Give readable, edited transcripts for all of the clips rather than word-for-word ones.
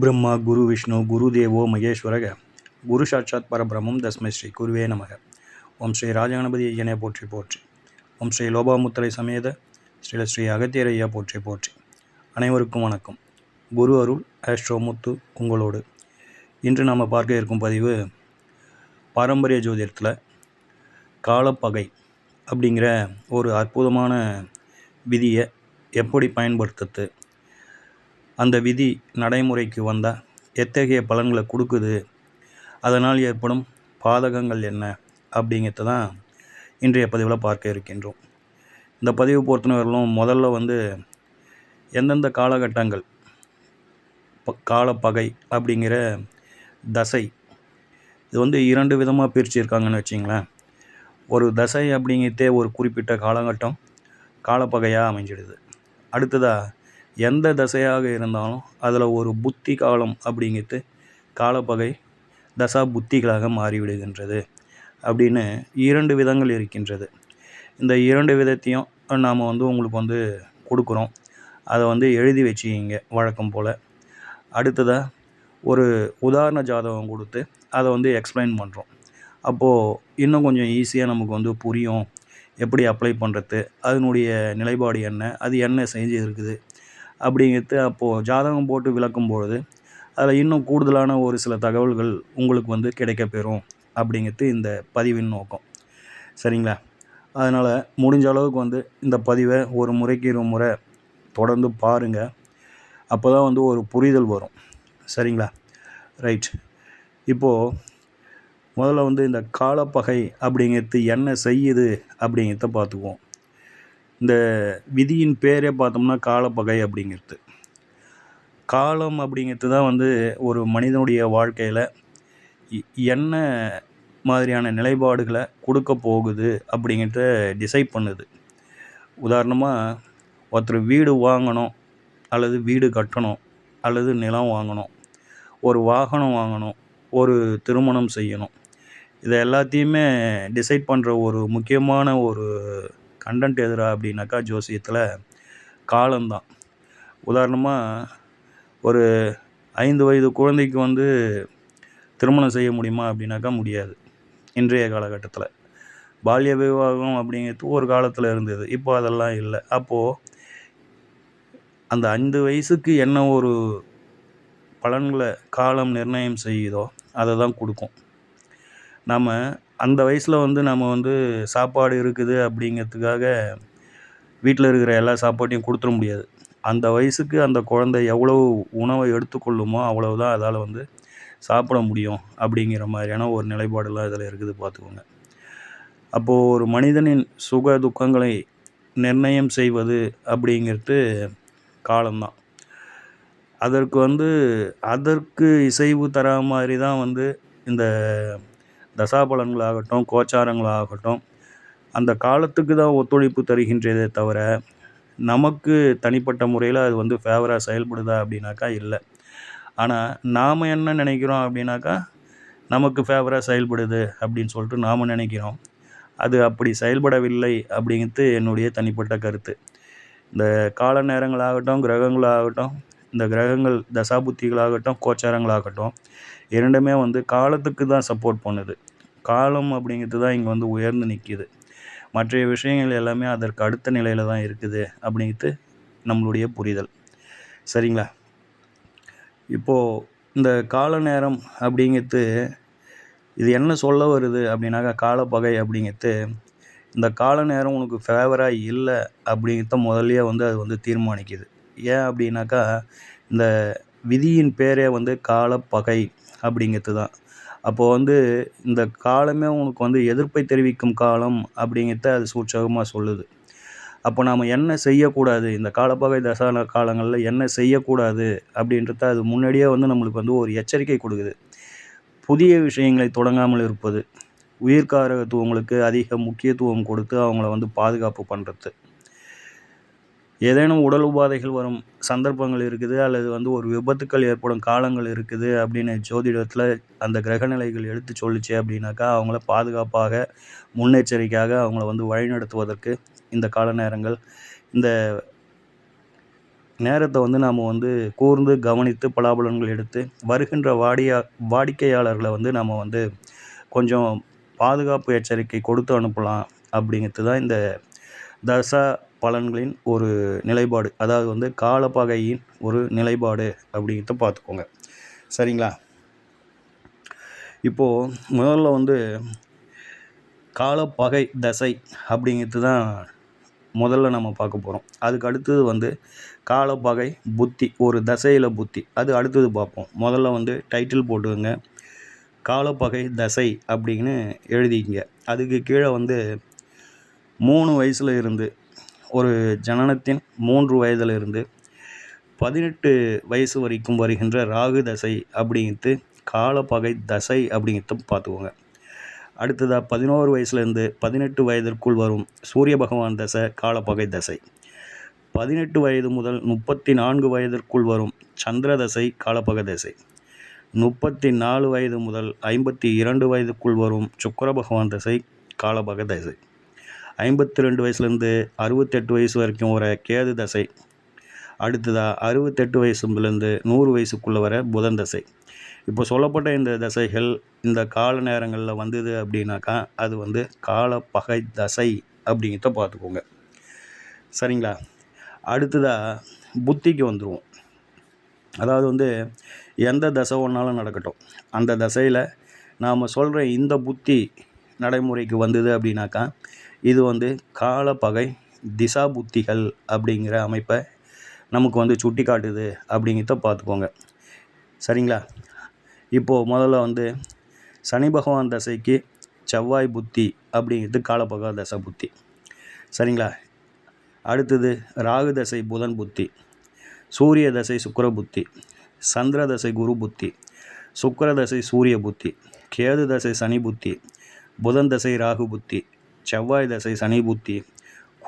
குருபிரம்மா குரு விஷ்ணு குரு தேவோ மகேஸ்வரக குரு சாட்சாத் பரபிரம்மம் தஸ்மை ஸ்ரீ குருவே நமக. ஓம் ஸ்ரீ ராஜகணபதி ஐயனே போற்றி போற்றி. ஓம் ஸ்ரீ லோபாமுத்திரை சமேத ஸ்ரீ அகத்தியர் ஐயா போற்றி போற்றி. அனைவருக்கும் வணக்கம். குரு அருள் ஆஸ்ட்ரோமுத்து உங்களோடு. இன்று நாம் பார்க்க இருக்கும் பதிவு பாரம்பரிய ஜோதிடத்தில் காலப்பகை அப்படிங்கிற ஒரு அற்புதமான விதியை எப்படி பயன்படுத்துறது, அந்த விதி நடைமுறைக்கு வந்தால் எத்தகைய பலன்களை கொடுக்குது, அதனால் ஏற்படும் பாதகங்கள் என்ன அப்படிங்கிறது தான் இன்றைய பதிவில் பார்க்க இருக்கின்றோம். இந்த பதிவு பொறுத்தவரையிலும் முதல்ல எந்தெந்த காலகட்டங்கள் காலப்பகை அப்படிங்கிற தசை, இது 2 விதமாக பிரிச்சிருக்காங்கன்னு வச்சிங்களேன். ஒரு தசை அப்படிங்கிறதே ஒரு குறிப்பிட்ட காலகட்டம் காலப்பகையாக அமைஞ்சிடுது. அடுத்ததாக எந்த தசையாக இருந்தாலும் அதில் ஒரு புத்தி காலம் அப்படிங்கிறது காலப்பகை தசா புத்திகளாக மாறிவிடுகின்றது அப்படின்னு 2 விதங்கள் இருக்கின்றது. இந்த 2 விதத்தையும் நாம் உங்களுக்கு கொடுக்குறோம். அதை எழுதி வச்சுக்கிங்க வழக்கம் போல். அடுத்ததாக ஒரு உதாரண ஜாதகம் கொடுத்து அதை எக்ஸ்பிளைன் பண்ணுறோம். அப்போது இன்னும் கொஞ்சம் ஈஸியாக நமக்கு புரியும். எப்படி அப்ளை பண்ணுறது, அதனுடைய நிலைப்பாடு என்ன, அது என்ன செஞ்சு இருக்குது அப்படிங்கிறது அப்போது ஜாதகம் போட்டு விளக்கும்பொழுது அதில் இன்னும் கூடுதலான ஒரு சில தகவல்கள் உங்களுக்கு கிடைக்கப்பெறும் அப்படிங்கிறது இந்த பதிவின் நோக்கம். சரிங்களா? அதனால் முடிஞ்ச அளவுக்கு இந்த பதிவை ஒரு முறைக்கு 2 முறை தொடர்ந்து பாருங்கள். அப்போ தான் ஒரு புரிதல் வரும். சரிங்களா? ரைட். இப்போது முதல்ல இந்த காலப்பகை அப்படிங்கிறது என்ன செய்யுது அப்படிங்கிறத பார்த்துக்குவோம். இந்த விதியின் பேரே பார்த்தோம்னா காலப்பகை அப்படிங்கிறது. காலம் அப்படிங்கிறது தான் ஒரு மனிதனுடைய வாழ்க்கையில் என்ன மாதிரியான நிலைப்பாடுகளை கொடுக்க போகுது அப்படிங்கிறத டிசைட் பண்ணுது. உதாரணமாக ஒருத்தர் வீடு வாங்கணும், அல்லது வீடு கட்டணும், அல்லது நிலம் வாங்கணும், ஒரு வாகனம் வாங்கணும், ஒரு திருமணம் செய்யணும். இதை எல்லாத்தையுமே டிசைட் பண்ணுற ஒரு முக்கியமான ஒரு கண்டென்ட் எதுரா அப்படின்னாக்கா ஜோசியத்தில் காலம்தான். உதாரணமாக ஒரு 5 வயது குழந்தைக்கு திருமணம் செய்ய முடியுமா அப்படின்னாக்கா முடியாது. இன்றைய காலகட்டத்தில் பால்ய விவாகம் அப்படிங்கிறது ஒரு காலத்தில் இருந்தது, இப்போ அதெல்லாம் இல்லை. அப்போது அந்த 5 வயசுக்கு என்ன ஒரு பலன்களை காலம் நிர்ணயம் செய்யுதோ அதை தான் கொடுக்கும். நம்ம அந்த வயசில் நம்ம சாப்பாடு இருக்குது அப்படிங்கிறதுக்காக வீட்டில் இருக்கிற எல்லா சாப்பாட்டையும் கொடுத்துட முடியாது. அந்த வயசுக்கு அந்த குழந்தை எவ்வளவு உணவை எடுத்துக்கொள்ளுமோ அவ்வளவுதான் அதால் சாப்பிட முடியும் அப்படிங்கிற மாதிரியான ஒரு நிலைப்பாடெல்லாம் இதில் இருக்குது, பார்த்துக்கோங்க. அப்போது ஒரு மனிதனின் சுக துக்கங்களை நிர்ணயம் செய்வது அப்படிங்கிறது காலம்தான். அதற்கு இசைவு தரா மாதிரி தான் இந்த தசாபலன்களாகட்டும் கோச்சாரங்களாகட்டும் அந்த காலத்துக்கு தான் ஒத்துழைப்பு தருகின்றதே தவிர நமக்கு தனிப்பட்ட முறையில் அது ஃபேவராக செயல்படுதா அப்படின்னாக்கா இல்லை. ஆனால் நாம் என்ன நினைக்கிறோம் அப்படின்னாக்கா நமக்கு ஃபேவராக செயல்படுது அப்படின்னு சொல்லிட்டு நாம் நினைக்கிறோம். அது அப்படி செயல்படவில்லை அப்படிங்கிறது என்னுடைய தனிப்பட்ட கருத்து. இந்த கால நேரங்களாகட்டும் கிரகங்களாகட்டும், இந்த கிரகங்கள் தசாபுத்திகளாகட்டும் கோச்சாரங்களாகட்டும் இரண்டுமே காலத்துக்கு தான் சப்போர்ட் பண்ணுது. காலம் அப்படிங்கிறது தான் இங்கே உயர்ந்து நிற்கிது. மற்ற விஷயங்கள் எல்லாமே அதற்கு அடுத்த நிலையில் தான் இருக்குது அப்படிங்கிறது நம்மளுடைய புரிதல். சரிங்களா? இப்போது இந்த கால நேரம் அப்படிங்கிறது இது என்ன சொல்ல வருது அப்படின்னாக்கா காலப்பகை அப்படிங்கிறது இந்த கால நேரம் உனக்கு ஃபேவராக இல்லை அப்படிங்கிறத முதல்லையே அது தீர்மானிக்குது. ஏன் அப்படின்னாக்கா இந்த விதியின் பேரே காலப்பகை அப்படிங்கிறது தான். அப்போது இந்த காலமே உனக்கு எதிர்ப்பை தெரிவிக்கும் காலம் அப்படிங்கிறத அது சூட்சகமாக சொல்லுது. அப்போ நாம் என்ன செய்யக்கூடாது, இந்த காலப்பகை தசான காலங்களில் என்ன செய்யக்கூடாது அப்படின்றத அது முன்னாடியே நம்மளுக்கு ஒரு எச்சரிக்கை கொடுக்குது. புதிய விஷயங்களை தொடங்காமல் இருப்பது, உயிர்காரகத்துவங்களுக்கு அதிக முக்கியத்துவம் கொடுத்து அவங்கள பாதுகாப்பு பண்ணுறது, ஏதேனும் உடல் உபாதைகள் வரும் சந்தர்ப்பங்கள் இருக்குது, அல்லது ஒரு விபத்துக்கள் ஏற்படும் காலங்கள் இருக்குது அப்படின்னு ஜோதிடத்தில் அந்த கிரகநிலைகள் எடுத்து சொல்லிச்சு அப்படின்னாக்கா அவங்கள பாதுகாப்பாக முன்னெச்சரிக்கையாக அவங்கள வழிநடத்துவதற்கு இந்த கால நேரங்கள், இந்த நேரத்தை வந்து நாம் வந்து கூர்ந்து கவனித்து பலாபலன்கள் எடுத்து வருகின்ற வாடிக்கையாளர்களை வந்து நம்ம வந்து கொஞ்சம் பாதுகாப்பு எச்சரிக்கை கொடுத்து அனுப்பலாம் அப்படிங்கிறது தான் இந்த தசா பலன்களின் ஒரு நிலைப்பாடு. அதாவது வந்து காலப்பகையின் ஒரு நிலைப்பாடு அப்படிங்கிறத பார்த்துக்கோங்க. சரிங்களா? இப்போது முதல்ல வந்து காலப்பகை தசை அப்படிங்கிறது தான் முதல்ல நம்ம பார்க்க போகிறோம். அதுக்கு அடுத்தது வந்து காலப்பகை புத்தி, ஒரு தசையில் புத்தி, அது அடுத்தது பார்ப்போம். முதல்ல வந்து டைட்டில் போட்டுக்கோங்க, காலப்பகை தசை அப்படின்னு எழுதிக்கங்க. அதுக்கு கீழே வந்து 3 வயசில் இருந்து, ஒரு ஜனனத்தின் 3 வயதில் இருந்து 18 வயசு வரைக்கும் வருகின்ற ராகு தசை அப்படிங்கிறது காலப்பகை தசை அப்படிங்கிறத பார்த்துக்கோங்க. அடுத்ததாக 11 வயசுலேருந்து 18 வயதிற்குள் வரும் சூரிய பகவான் தசை காலப்பகை தசை. 18 வயது முதல் 34 வயதிற்குள் வரும் சந்திர தசை காலப்பகை தசை. 34 வயது முதல் 52 வயதுக்குள் வரும் சுக்கிர பகவான் தசை காலப்பகை தசை. 52 வயசுலேருந்து 68 வயசு வரைக்கும் வர கேது தசை. அடுத்ததாக 68 வயசுலேருந்து 100 வயசுக்குள்ளே வர புதன் தசை. இப்போ சொல்லப்பட்ட இந்த தசைகள் இந்த கால நேரங்களில் வந்தது அப்படின்னாக்கா அது வந்து காலப்பகை தசை அப்படிங்கிறத பார்த்துக்கோங்க. சரிங்களா? அடுத்ததாக புத்திக்கு வந்துடுவோம். அதாவது வந்து எந்த தசை ஒன்றாலும் நடக்கட்டும், அந்த தசையில் நாம் சொல்கிற இந்த புத்தி நடைமுறைக்கு வந்தது அப்படின்னாக்கா இது வந்து காலப்பகை திசா புத்திகள் அப்படிங்கிற அமைப்பை நமக்கு வந்து சுட்டி காட்டுது அப்படிங்கிறத பார்த்துக்கோங்க. சரிங்களா? இப்போது முதல்ல வந்து சனி பகவான் தசைக்கு செவ்வாய் புத்தி அப்படிங்கிறது காலப்பகை தசை புத்தி. சரிங்களா? அடுத்தது ராகு தசை புதன் புத்தி, சூரிய தசை சுக்கிர புத்தி, சந்திர தசை குரு புத்தி, சுக்கிர தசை சூரிய புத்தி, கேது தசை சனி புத்தி, புதன் தசை ராகு புத்தி, செவ்வாய் தசை சனி புத்தி,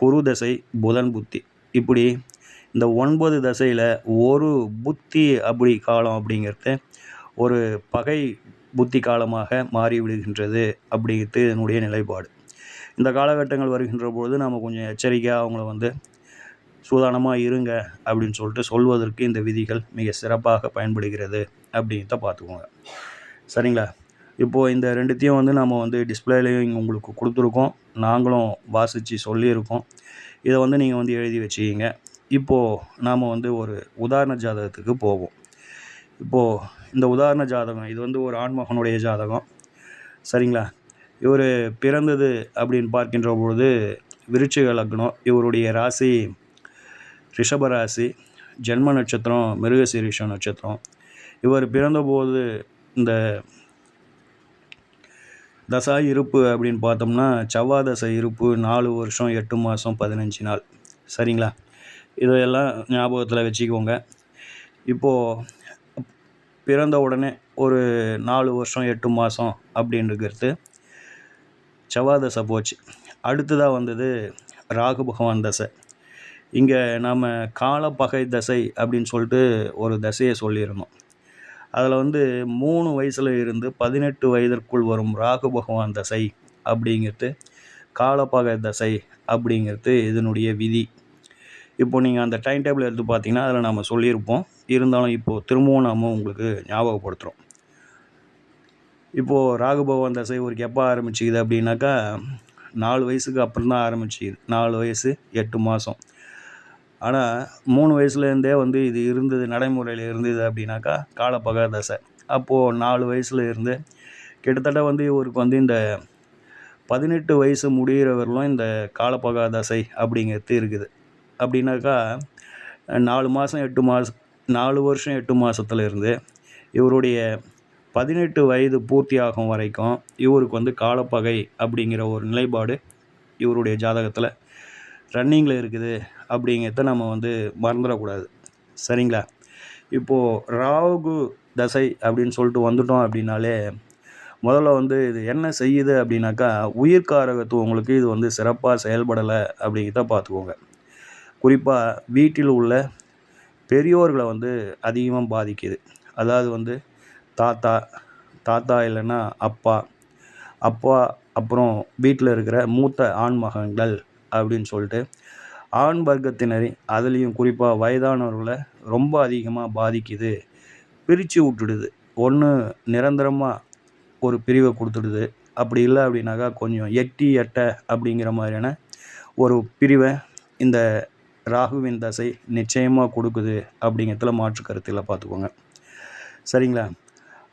குரு தசை புதன் புத்தி. இப்படி இந்த 9 தசையில் ஒரு புத்தி அப்படி காலம் அப்படிங்கிறது ஒரு பகை புத்தி காலமாக மாறிவிடுகின்றது அப்படிங்கிறது என்னுடைய நிலைப்பாடு. இந்த காலகட்டங்கள் வருகின்ற பொழுது நாம் கொஞ்சம் எச்சரிக்கையாக அவங்கள வந்து சூதானமாக இருங்க அப்படின்னு சொல்லிட்டு சொல்வதற்கு இந்த விதிகள் மிக சிறப்பாக பயன்படுகிறது அப்படிங்கிறத பார்த்துக்கோங்க. சரிங்களா? இப்போது இந்த ரெண்டுத்தையும் வந்து நம்ம வந்து டிஸ்பிளேலையும் உங்களுக்கு கொடுத்துருக்கோம், நாங்களும் வாசித்து சொல்லியிருக்கோம். இதை வந்து நீங்கள் வந்து எழுதி வச்சுக்கிங்க. இப்போது நாம் வந்து ஒரு உதாரண ஜாதகத்துக்கு போவோம். இப்போது இந்த உதாரண ஜாதகம் இது வந்து ஒரு ஆண்மகனுடைய ஜாதகம். சரிங்களா? இவர் பிறந்தது அப்படின்னு பார்க்கின்ற பொழுது விருச்சிக லக்னம், இவருடைய ராசி ரிஷப ராசி, ஜென்ம நட்சத்திரம் மிருகசீரிஷ நட்சத்திரம். இவர் பிறந்தபோது இந்த தசா இருப்பு அப்படின்னு பார்த்தோம்னா செவ்வாய் தசை இருப்பு 4 வருஷம் 8 மாதம் 15 நாள். சரிங்களா? இதையெல்லாம் ஞாபகத்தில் வச்சுக்கோங்க. இப்போது பிறந்த உடனே ஒரு 4 வருஷம் 8 மாதம் அப்படின்றது செவ்வாய் தசை போச்சு. அடுத்ததாக வந்தது ராகு பகவான் தசை. இங்கே நாம் காலப்பகை தசை அப்படின்னு சொல்லிட்டு ஒரு தசையை சொல்லியிருந்தோம். அதில் வந்து 3 வயசில் இருந்து 18 வயதிற்குள் வரும் ராகு பகவான் தசை அப்படிங்கிறது காலப்பகை தசை அப்படிங்கிறது இதனுடைய விதி. இப்போ நீங்கள் அந்த டைம் டேபிள் எடுத்து பார்த்தீங்கன்னா அதில் நம்ம சொல்லியிருப்போம். இருந்தாலும் இப்போது திரும்பவும் நாம் உங்களுக்கு ஞாபகப்படுத்துகிறோம். இப்போது ராகு பகவான் தசை இவருக்கு எப்போ ஆரம்பிச்சிக்குது அப்படின்னாக்கா 4 வயசுக்கு அப்புறம் தான் ஆரம்பிச்சிக்குது. 4 வயசு 8 மாதம். ஆனால் 3 வயசுலேருந்தே வந்து இது இருந்தது, நடைமுறையில் இருந்தது அப்படின்னாக்கா காலப்பகை தசை. அப்போது 4 வயசில் இருந்து கிட்டத்தட்ட வந்து இவருக்கு வந்து இந்த 18 வயசு முடிகிறவர்களும் இந்த காலப்பகை தசை அப்படிங்கிறது இருக்குது. அப்படின்னாக்கா 4 மாதம் 8 மாதம் 4 வருஷம் 8 மாதத்துல இருந்து இவருடைய 18 வயது பூர்த்தி ஆகும் வரைக்கும் இவருக்கு வந்து காலப்பகை அப்படிங்கிற ஒரு நிலைப்பாடு இவருடைய ஜாதகத்தில் ரன்னிங்கில் இருக்குது அப்படிங்கிறத நம்ம வந்து மறந்துடக்கூடாது. சரிங்களா? இப்போது ராகு தசை அப்படின்னு சொல்லிட்டு வந்துட்டோம் அப்படின்னாலே முதல்ல வந்து இது என்ன செய்யுது அப்படின்னாக்கா உயிர்காரகத்துவங்களுக்கு இது வந்து சிறப்பாக செயல்படலை அப்படிங்கிறத பார்த்துக்கோங்க. குறிப்பாக வீட்டில் உள்ள பெரியோர்களை வந்து அதிகமாக பாதிக்குது. அதாவது வந்து தாத்தா இல்லைன்னா அப்பா அப்புறம் வீட்டில் இருக்கிற மூத்த ஆண் மகன்கள் அப்படின்னு சொல்லிட்டு ஆண் வர்க்கத்தினரை அதுலேயும் குறிப்பாக வயதானவர்களை ரொம்ப அதிகமாக பாதிக்குது, பிரித்து விட்டுடுது. ஒன்று நிரந்தரமாக ஒரு பிரிவை கொடுத்துடுது, அப்படி இல்லை அப்படின்னாக்கா கொஞ்சம் எட்டி எட்ட அப்படிங்கிற மாதிரியான ஒரு பிரிவை இந்த ராகுவின் தசை நிச்சயமாக கொடுக்குது அப்படிங்கிறதுல மாற்று கருத்தில் பார்த்துக்கோங்க. சரிங்களா?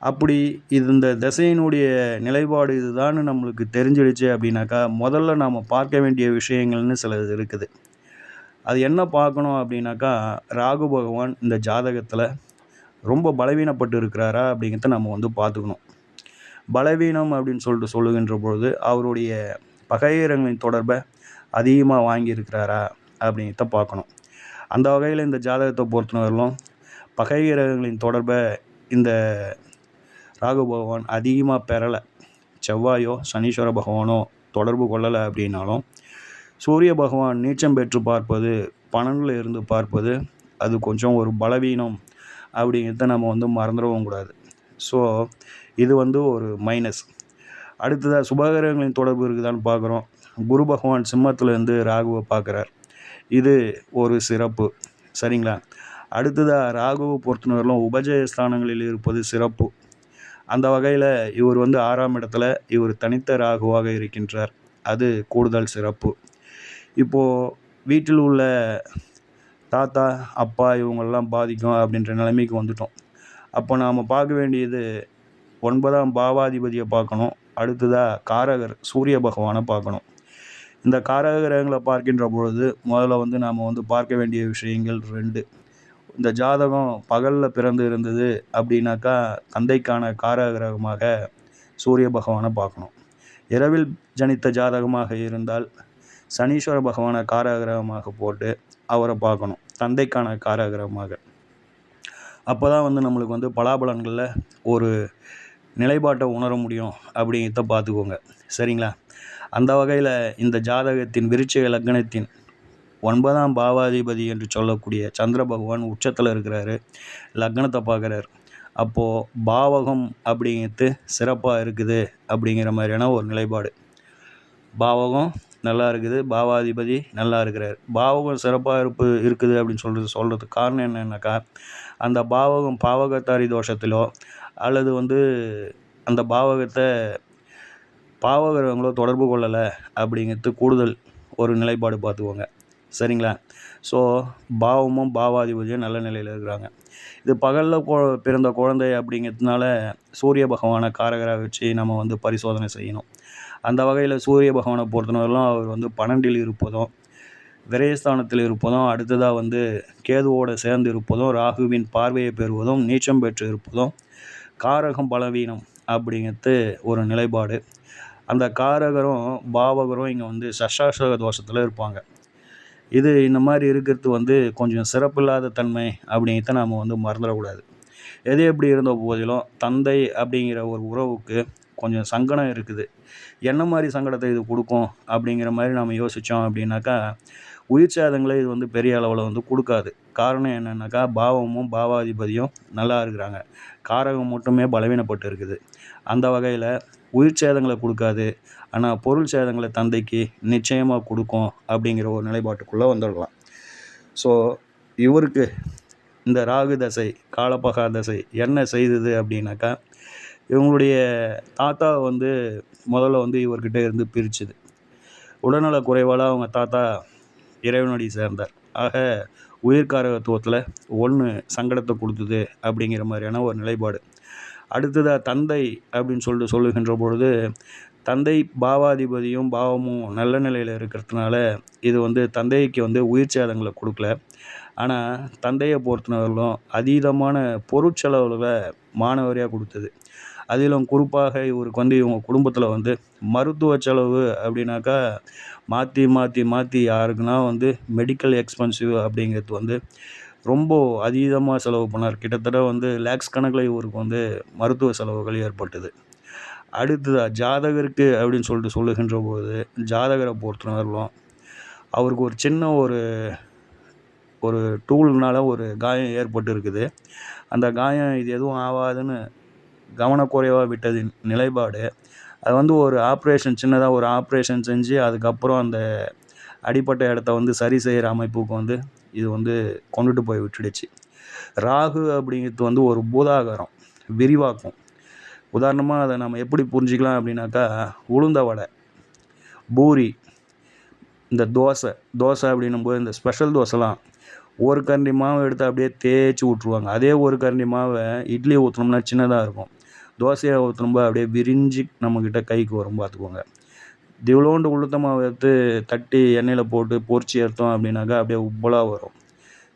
அப்படி இந்த திசையினுடைய நிலைப்பாடு இதுதான்னு நம்மளுக்கு தெரிஞ்சிடுச்சு அப்படின்னாக்கா முதல்ல நாம் பார்க்க வேண்டிய விஷயங்கள்னு சிலது இருக்குது. அது என்ன பார்க்கணும் அப்படின்னாக்கா, ராகு பகவான் இந்த ஜாதகத்தில் ரொம்ப பலவீனப்பட்டு இருக்கிறாரா அப்படிங்கிறத நம்ம பார்த்துக்கணும். பலவீனம் அப்படின்னு சொல்லுகின்ற பொழுது அவருடைய பகையரங்களின் தொடர்பை அதிகமாக வாங்கியிருக்கிறாரா அப்படிங்கிறத பார்க்கணும். அந்த வகையில் இந்த ஜாதகத்தை பொறுத்தவரையிலும் பகை கிரகங்களின் தொடர்பை இந்த ராகு பகவான் அதிகமாக பெறலை. செவ்வாயோ சனீஸ்வர பகவானோ தொடர்பு கொள்ளலை அப்படின்னாலும் சூரிய பகவான் நீச்சம் பெற்று பார்ப்பது, 12ல் இருந்து பார்ப்பது, அது கொஞ்சம் ஒரு பலவீனம் அப்படிங்கிறத நம்ம மறந்துடவும் கூடாது. ஸோ இது ஒரு மைனஸ். அடுத்ததாக சுபகிரகங்களின் தொடர்பு இருக்குதான்னு பார்க்குறோம். குரு பகவான் சிம்மத்திலேருந்து ராகுவை பார்க்குறார், இது ஒரு சிறப்பு. சரிங்களா? அடுத்ததாக ராகுவை பொறுத்தவரையிலும் உபஜய ஸ்தானங்களில் இருப்பது சிறப்பு. அந்த வகையில் இவர் 6ஆம் இடத்துல இவர் தனித்த ராகுவாக இருக்கின்றார், அது கூடுதல் சிறப்பு. இப்போது வீட்டில் உள்ள தாத்தா அப்பா இவங்களெல்லாம் பாதிக்கும் அப்படின்ற நிலைமைக்கு வந்துட்டோம். அப்போ நாம் பார்க்க வேண்டியது 9ஆம் பாவாதிபதியை பார்க்கணும். அடுத்ததாக காரகர் சூரிய பகவானை பார்க்கணும். இந்த காரக கிரகங்களை பார்க்கின்ற பொழுது முதல்ல நாம் பார்க்க வேண்டிய விஷயங்கள் 2. இந்த ஜாதகம் பகலில் பிறந்து இருந்தது அப்படின்னாக்கா தந்தைக்கான காரக கிரகமாக சூரிய பகவானை பார்க்கணும். இரவில் ஜனித்த ஜாதகமாக இருந்தால் சனீஸ்வர பகவானை காரக கிரகமாக போட்டு அவரை பார்க்கணும், தந்தைக்கான காரக கிரகமாக. அப்போ தான் நம்மளுக்கு பலாபலன்களில் ஒரு நிலைப்பாட்டை உணர முடியும் அப்படிங்கிறத பார்த்துக்கோங்க. சரிங்களா? அந்த வகையில் இந்த ஜாதகத்தின் விருச்சிக லக்னத்தின் 9ஆம் பாவாதிபதி என்று சொல்லக்கூடிய சந்திர பகவான் உச்சத்தில் இருக்கிறாரு, லக்னத்தை பார்க்குறார். அப்போது பாவகம் அப்படிங்கிறது சிறப்பாக இருக்குது அப்படிங்கிற மாதிரியான ஒரு நிலைப்பாடு. பாவகம் நல்லா இருக்குது, பாவாதிபதி நல்லா இருக்கிறார். பாவகம் சிறப்பாக இருக்குது அப்படின்னு சொல்கிறதுக்கு காரணம் என்னன்னாக்கா, அந்த பாவகம் பாவகத்தாரி தோஷத்திலோ அல்லது அந்த பாவகத்தை பாவகிரகங்களோ தொடர்பு கொள்ளலை அப்படிங்கிறது கூடுதல் ஒரு நிலைப்பாடு பார்த்துக்கோங்க. சரிங்களா? ஸோ பாவமும் பாவாதிபதியும் நல்ல நிலையில் இருக்கிறாங்க. இது பகலில் பிறந்த குழந்தை அப்படிங்கிறதுனால சூரிய பகவானை காரகராக வச்சு நம்ம பரிசோதனை செய்யணும். அந்த வகையில் சூரிய பகவானை பொறுத்தவரையிலும் அவர் 12ல் இருப்பதும், விரயஸ்தானத்தில் இருப்பதும், அடுத்ததாக கேதுவோடு சேர்ந்து இருப்பதும், ராகுவின் பார்வையை பெறுவதும், நீச்சம் பெற்று இருப்பதும் காரகம் பலவீனம் அப்படிங்கிறது ஒரு நிலைப்பாடு. அந்த காரகரும் பாவகரும் இங்கே சஷ்டாஷ்டக தோஷத்தில் இருப்பாங்க. இது இந்த மாதிரி இருக்கிறது கொஞ்சம் சிறப்பில்லாத தன்மை அப்படிங்கிறத நாம் மறந்துடக்கூடாது. எது எப்படி இருந்த போதிலும் தந்தை அப்படிங்கிற ஒரு உறவுக்கு கொஞ்சம் சங்கடம் இருக்குது. என்ன மாதிரி சங்கடத்தை இது கொடுக்கும் அப்படிங்கிற மாதிரி நம்ம யோசித்தோம் அப்படின்னாக்கா, உயிர் சேதங்களை இது பெரிய அளவில் கொடுக்காது. காரணம் என்னென்னாக்கா, பாவமும் பாவாதிபதியும் நல்லா இருக்கிறாங்க, காரகம் மட்டுமே பலவீனப்பட்டு இருக்குது. அந்த வகையில் உயிர் சேதங்களை கொடுக்காது, ஆனால் பொருள் சேதங்களை தந்தைக்கு நிச்சயமாக கொடுக்கும் அப்படிங்கிற ஒரு நிலைப்பாட்டுக்குள்ளே வந்துடலாம். ஸோ இவருக்கு இந்த ராகு தசை காலபகா தசை என்ன செய்தது அப்படின்னாக்கா, இவங்களுடைய தாத்தா முதல்ல இவர்கிட்ட இருந்து பிரிச்சுது. உடல்நல குறைவால் அவங்க தாத்தா இறைவனடி சேர்ந்தார். ஆக உயிர்காரகத்துவத்தில் 1 சங்கடத்தை கொடுத்தது அப்படிங்கிற மாதிரியான ஒரு நிலைப்பாடு. அடுத்ததாக தந்தை அப்படின்னு சொல்லுகின்ற பொழுது, தந்தை பாவாதிபதியும் பாவமும் நல்ல நிலையில் இருக்கிறதுனால இது தந்தைக்கு உயிர் சேதங்களை கொடுக்கல. ஆனால் தந்தையை பொறுத்தவரையிலும் அதீதமான பொருட்செலவில் மாணவரியாக கொடுத்தது. அதிலும் குறிப்பாக இவருக்கு இவங்க குடும்பத்தில் மருத்துவ செலவு அப்படின்னாக்கா மாற்றி மாற்றி மாற்றி யாருக்குன்னா மெடிக்கல் எக்ஸ்பென்சிவ் அப்படிங்கிறது ரொம்ப அதீதமாக செலவு பண்ணார். கிட்டத்தட்ட லேக்ஸ் கணக்கில் இவருக்கு மருத்துவ செலவுகள் ஏற்பட்டது. அடுத்ததாக ஜாதகருக்கு அப்படின்னு சொல்லுகின்ற போது, ஜாதகரை பொறுத்தவரையிலும் அவருக்கு ஒரு சின்ன ஒரு டூல்னால் ஒரு காயம் ஏற்பட்டு இருக்குது. அந்த காயம் இது எதுவும் ஆகாதுன்னு கவனக்குறைவாக விட்டதின் நிலைப்பாடு. அது ஒரு ஆப்ரேஷன், சின்னதாக ஒரு ஆப்ரேஷன் செஞ்சு அதுக்கப்புறம் அந்த அடிப்பட்ட இடத்த வந்து சரி செய்கிற அமைப்புக்கு வந்து இது வந்து கொண்டுட்டு போய் விட்டுடுச்சு. ராகு அப்படிங்கிறது வந்து ஒரு பூதாகாரம், விரிவாக்கம். உதாரணமாக அதை நம்ம எப்படி புரிஞ்சிக்கலாம் அப்படின்னாக்கா, உளுந்த வடை, பூரி, இந்த தோசை அப்படின்னும்போது இந்த ஸ்பெஷல் தோசைலாம் ஒரு கரண்டி மாவை எடுத்து அப்படியே தேய்ச்சி விட்ருவாங்க. அதே ஒரு கரண்டி மாவை இட்லி ஊற்றினோம்னா சின்னதாக இருக்கும். தோசையை ஊற்றும்போது அப்படியே விரிஞ்சு நம்மக்கிட்ட கைக்கு வரும் பார்த்துக்கோங்க. இவ்வளோண்டு உளுத்த மாவை எடுத்து தட்டி எண்ணெயில் போட்டு பொரிச்சு எடுத்தோம் அப்படின்னாக்கா அப்படியே உப்பலாக வரும்.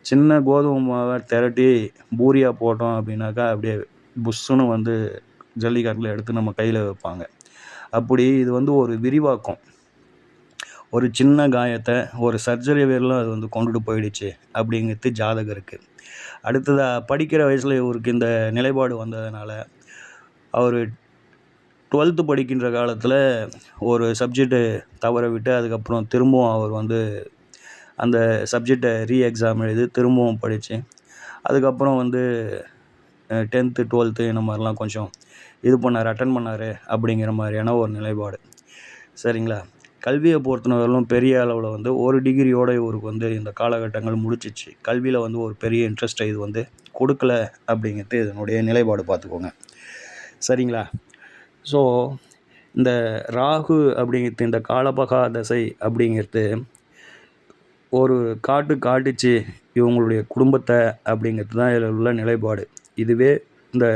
சின்ன கோதுமை மாவை திரட்டி பூரியாக போட்டோம் அப்படின்னாக்கா அப்படியே புஷ்ஷுன்னு வந்து ஜல்லிக்கட்டில் எடுத்து நம்ம கையில் வைப்பாங்க. அப்படி இது வந்து ஒரு விரிவாக்கம். ஒரு சின்ன காயத்தை ஒரு சர்ஜரி வேரிலும் அது வந்து கொண்டுட்டு போயிடுச்சு அப்படிங்கிறது ஜாதகருக்கு. அடுத்ததாக படிக்கிற வயசில் இவருக்கு இந்த நிலைப்பாடு வந்ததுனால அவர் 12th படிக்கின்ற காலத்தில் ஒரு சப்ஜெக்டு தவற விட்டு அதுக்கப்புறம் திரும்பவும் அவர் வந்து அந்த சப்ஜெக்டை எக்ஸாம் எழுதி திரும்பவும் படித்து அதுக்கப்புறம் வந்து 10th 12th இந்த மாதிரிலாம் கொஞ்சம் இது பண்ணார், அட்டன் பண்ணார் அப்படிங்கிற மாதிரியான ஒரு நிலைப்பாடு. சரிங்களா? கல்வியை பொறுத்தவரையிலும் பெரிய அளவில் வந்து ஒரு டிகிரியோடு இவருக்கு வந்து இந்த காலகட்டங்கள் முடிச்சிச்சு. கல்வியில் வந்து ஒரு பெரிய இன்ட்ரெஸ்ட்டை இது வந்து கொடுக்கல அப்படிங்கிறது இதனுடைய நிலைப்பாடு பார்த்துக்கோங்க. சரிங்களா? ஸோ இந்த ராகு அப்படிங்கிறது, இந்த காலபகா தசை அப்படிங்கிறது ஒரு காட்டுச்சு இவங்களுடைய குடும்பத்தை அப்படிங்கிறது தான் இதில் உள்ள நிலைப்பாடு. இதுவே இந்த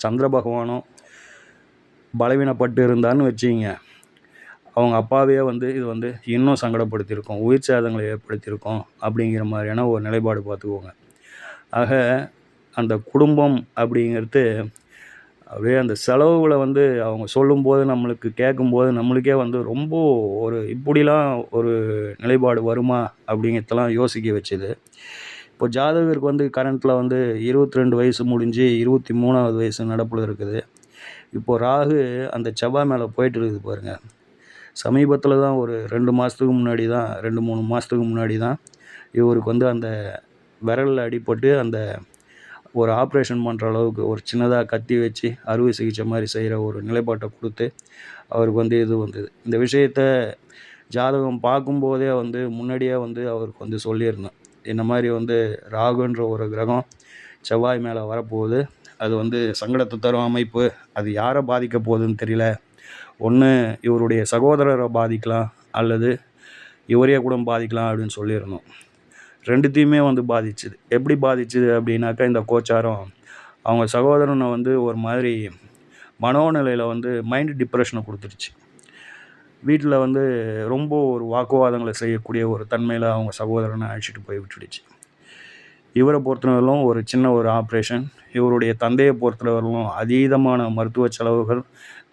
சந்திர பகவானும் பலவீனப்பட்டு இருந்தான்னு வச்சுக்கிங்க, அவங்க அப்பாவே வந்து இது வந்து இன்னும் சங்கடப்படுத்தியிருக்கோம், உயிர் சேதங்களை ஏற்படுத்தியிருக்கோம் அப்படிங்கிற மாதிரியான ஒரு நிலைப்பாடு பார்த்துக்கோங்க. ஆக அந்த குடும்பம் அப்படிங்கிறது அப்படியே அந்த செலவுகளை வந்து அவங்க சொல்லும்போது நம்மளுக்கு கேட்கும்போது நம்மளுக்கே வந்து ரொம்ப ஒரு இப்படிலாம் ஒரு நிலைப்பாடு வருமா அப்படிங்கிறதெல்லாம் யோசிக்க வச்சுது. இப்போ ஜாதகருக்கு வந்து கரண்ட்டில் வந்து 22 வயசு முடிஞ்சு 23வது வயசு நடப்பில் இருக்குது. இப்போது ராகு அந்த செவ்வாய் மேலே போயிட்டு இருக்குது பாருங்கள். சமீபத்தில் தான் ஒரு 2 மாதத்துக்கு முன்னாடி தான் 2-3 மாதத்துக்கு முன்னாடி தான் இவருக்கு வந்து அந்த விரலில் அடிபட்டு அந்த ஒரு ஆப்ரேஷன் பண்ணுற அளவுக்கு ஒரு சின்னதாக கத்தி வச்சு அறுவை சிகிச்சை மாதிரி செய்கிற ஒரு நிலைப்பாட்டை கொடுத்து அவருக்கு வந்து இது வந்தது. இந்த விஷயத்தை ஜாதகம் பார்க்கும்போதே வந்து முன்னாடியே வந்து அவருக்கு வந்து சொல்லியிருந்தோம். இந்த மாதிரி வந்து ராகுன்ற ஒரு கிரகம் செவ்வாய் மேலே வரப்போகுது, அது வந்து சங்கடத்தை தரும் அமைப்பு, அது யாரை பாதிக்க போகுதுன்னு தெரியல. ஒன்று இவருடைய சகோதரரை பாதிக்கலாம், அல்லது இவரையே கூட பாதிக்கலாம் அப்படின்னு சொல்லியிருந்தோம். ரெண்டுத்தையுமே வந்து பாதிச்சுது. எப்படி பாதிச்சுது அப்படின்னாக்கா, இந்த கோச்சாரம் அவங்க சகோதரனை வந்து ஒரு மாதிரி மனோநிலையில் வந்து மைண்ட் டிப்ரெஷனை கொடுத்துருச்சு. வீட்டில் வந்து ரொம்ப ஒரு வாக்குவாதங்களை செய்யக்கூடிய ஒரு தன்மையில் அவங்க சகோதரனை அழைச்சிட்டு போய் விட்டுடுச்சு. இவரை பொறுத்தவரையிலும் ஒரு சின்ன ஒரு ஆப்ரேஷன், இவருடைய தந்தையை பொறுத்தவரையிலும் அதீதமான மருத்துவ செலவுகள்,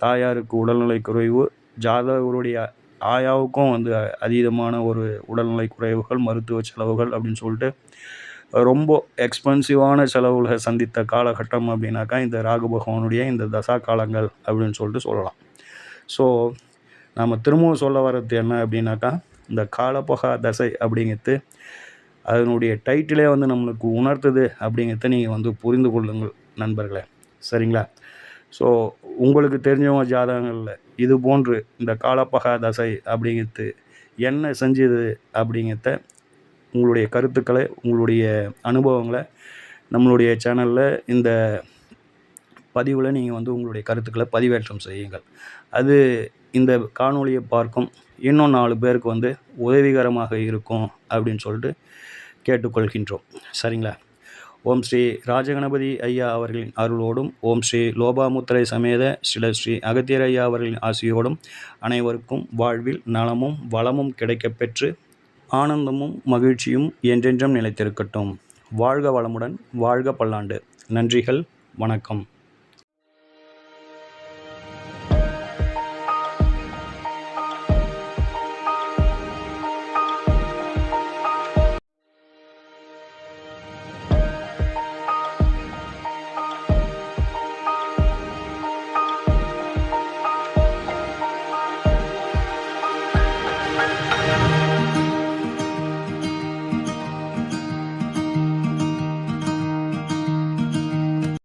தாயாருக்கு உடல்நிலை குறைவு, ஜாதகருடைய ஆயாவுக்கும் வந்து அதீதமான ஒரு உடல்நிலை குறைவுகள், மருத்துவ செலவுகள் அப்படின்னு சொல்லிட்டு ரொம்ப எக்ஸ்பென்சிவான செலவுகளை சந்தித்த காலகட்டம் அப்படின்னாக்கா இந்த ராகு பகவானுடைய இந்த தசா காலங்கள் அப்படின்னு சொல்லிட்டு சொல்லலாம். ஸோ நம்ம திரும்பவும் சொல்ல வர்றது என்ன அப்படின்னாக்கா, இந்த காலபகா தசை அப்படிங்கிறது அதனுடைய டைட்டிலே வந்து நம்மளுக்கு உணர்த்துது அப்படிங்கிறத நீங்கள் வந்து புரிந்து கொள்ளுங்கள் நண்பர்களே. சரிங்களா? ஸோ உங்களுக்கு தெரிஞ்சவங்க ஜாதகங்களில் இது போன்று இந்த காலபகா தசை அப்படிங்கிறது என்ன செஞ்சுது அப்படிங்கிறத உங்களுடைய கருத்துக்களை, உங்களுடைய அனுபவங்களை நம்மளுடைய சேனலில் இந்த பதிவில் நீங்கள் வந்து உங்களுடைய கருத்துக்களை பதிவேற்றம் செய்யுங்கள். அது இந்த காணொளியை பார்க்கும் இன்னும் 4 பேருக்கு வந்து உதவிகரமாக இருக்கும் அப்படின்னு சொல்லிட்டு கேட்டுக்கொள்கின்றோம். சரிங்களா? ஓம் ஸ்ரீ ராஜகணபதி ஐயா அவர்களின் அருளோடும், ஓம் ஸ்ரீ லோபாமுத்திரை சமேத ஸ்ரீ அகத்தியர் ஐயா அவர்களின் ஆசியோடும் அனைவருக்கும் வாழ்வில் நலமும் வளமும் கிடைக்கப்பெற்று ஆனந்தமும் மகிழ்ச்சியும் என்றென்றும் நிலைத்திருக்கட்டும். வாழ்க வளமுடன், வாழ்க பல்லாண்டு. நன்றிகள், வணக்கம்.